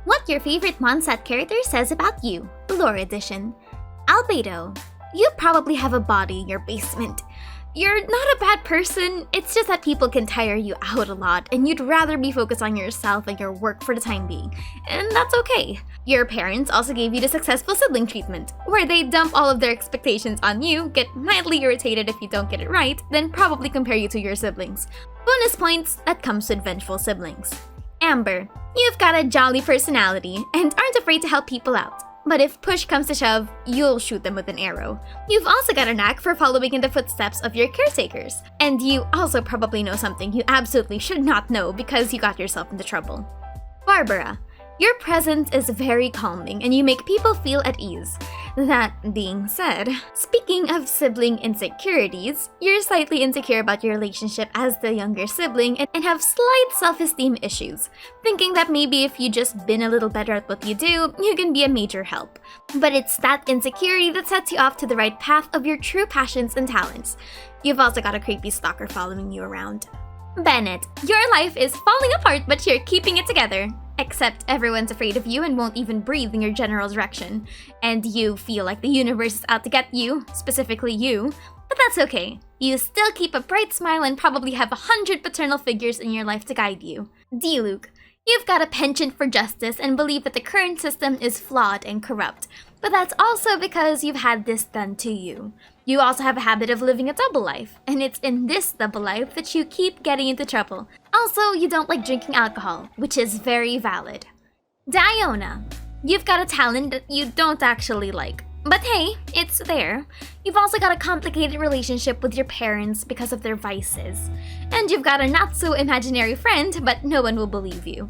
What your favorite Mondstadt character says about you, Lore Edition. Albedo, you probably have a body in your basement. You're not a bad person, it's just that people can tire you out a lot and you'd rather be focused on yourself and your work for the time being. And that's okay. Your parents also gave you the successful sibling treatment, where they dump all of their expectations on you, get mildly irritated if you don't get it right, then probably compare you to your siblings. Bonus points that comes with vengeful siblings. Amber, you've got a jolly personality and aren't afraid to help people out. But if push comes to shove, you'll shoot them with an arrow. You've also got a knack for following in the footsteps of your caretakers. And you also probably know something you absolutely should not know because you got yourself into trouble. Barbara, your presence is very calming and you make people feel at ease. That being said, speaking of sibling insecurities, you're slightly insecure about your relationship as the younger sibling and have slight self-esteem issues, thinking that maybe if you just been a little better at what you do, you can be a major help. But it's that insecurity that sets you off to the right path of your true passions and talents. You've also got a creepy stalker following you around. Bennett, your life is falling apart but you're keeping it together. Except everyone's afraid of you and won't even breathe in your general direction. And you feel like the universe is out to get you, specifically you. But that's okay. You still keep a bright smile and probably have 100 paternal figures in your life to guide you. Diluc, you've got a penchant for justice and believe that the current system is flawed and corrupt. But that's also because you've had this done to you. You also have a habit of living a double life, and it's in this double life that you keep getting into trouble. Also, you don't like drinking alcohol, which is very valid. Diona, you've got a talent that you don't actually like. But hey, it's there. You've also got a complicated relationship with your parents because of their vices. And you've got a not-so-imaginary friend, but no one will believe you.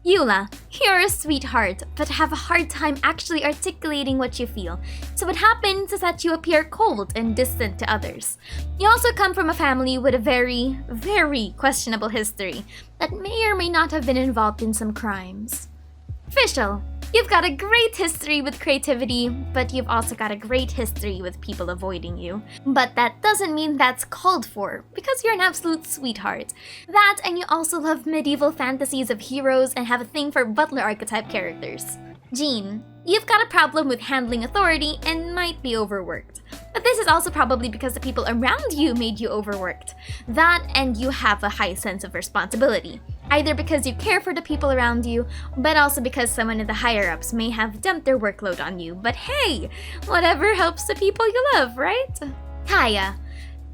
Eula, you're a sweetheart, but have a hard time actually articulating what you feel. So what happens is that you appear cold and distant to others. You also come from a family with a very, very questionable history that may or may not have been involved in some crimes. Fischl, you've got a great history with creativity, but you've also got a great history with people avoiding you. But that doesn't mean that's called for, because you're an absolute sweetheart. That, and you also love medieval fantasies of heroes and have a thing for butler archetype characters. Jean, you've got a problem with handling authority and might be overworked. But this is also probably because the people around you made you overworked. That, and you have a high sense of responsibility. Either because you care for the people around you, but also because someone in the higher-ups may have dumped their workload on you. But hey, whatever helps the people you love, right? Kaeya,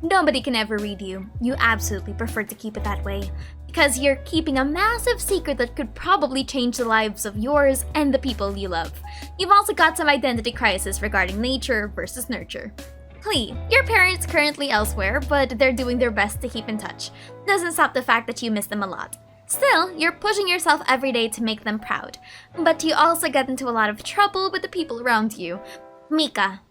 nobody can ever read you. You absolutely prefer to keep it that way. Because you're keeping a massive secret that could probably change the lives of yours and the people you love. You've also got some identity crisis regarding nature versus nurture. Klee, your parents currently elsewhere, but they're doing their best to keep in touch. Doesn't stop the fact that you miss them a lot. Still, you're pushing yourself every day to make them proud. But you also get into a lot of trouble with the people around you. Mika,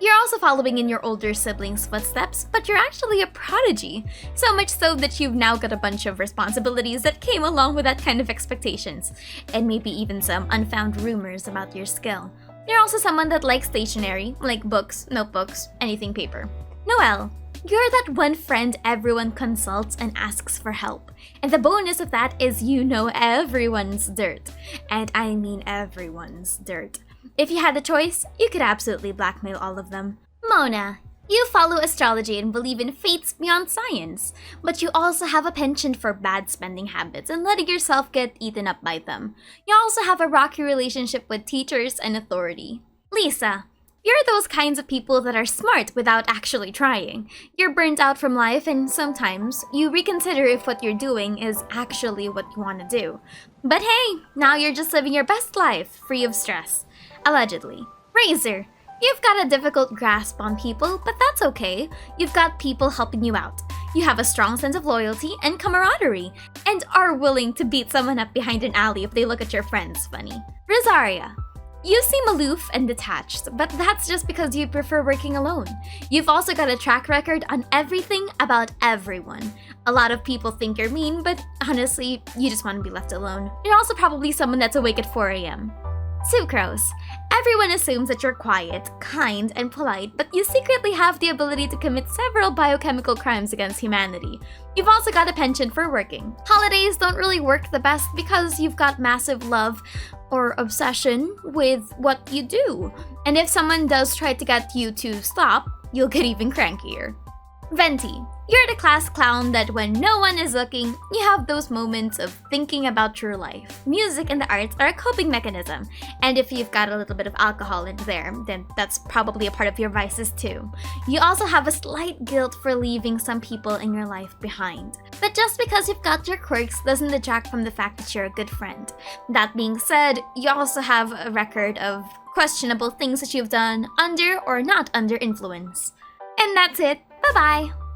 you're also following in your older siblings' footsteps, but you're actually a prodigy. So much so that you've now got a bunch of responsibilities that came along with that kind of expectations. And maybe even some unfound rumors about your skill. You're also someone that likes stationery, like books, notebooks, anything paper. Noelle, you're that one friend everyone consults and asks for help. And the bonus of that is you know everyone's dirt. And I mean everyone's dirt. If you had the choice, you could absolutely blackmail all of them. Mona, you follow astrology and believe in fates beyond science, but you also have a penchant for bad spending habits and letting yourself get eaten up by them. You also have a rocky relationship with teachers and authority. Lisa, you're those kinds of people that are smart without actually trying. You're burnt out from life and sometimes you reconsider if what you're doing is actually what you want to do. But hey, now you're just living your best life, free of stress. Allegedly. Razor, you've got a difficult grasp on people, but that's okay. You've got people helping you out. You have a strong sense of loyalty and camaraderie, and are willing to beat someone up behind an alley if they look at your friends funny. Rosaria, you seem aloof and detached, but that's just because you prefer working alone. You've also got a track record on everything about everyone. A lot of people think you're mean, but honestly, you just want to be left alone. You're also probably someone that's awake at 4 a.m. Sucrose, Everyone assumes that you're quiet, kind, and polite, but you secretly have the ability to commit several biochemical crimes against humanity. You've also got a penchant for working. Holidays don't really work the best because you've got massive love or obsession with what you do. And if someone does try to get you to stop, you'll get even crankier. Venti, you're the class clown that when no one is looking, you have those moments of thinking about your life. Music and the arts are a coping mechanism, and if you've got a little bit of alcohol in there, then that's probably a part of your vices too. You also have a slight guilt for leaving some people in your life behind. But just because you've got your quirks doesn't detract from the fact that you're a good friend. That being said, you also have a record of questionable things that you've done under or not under influence. And that's it. Bye-bye!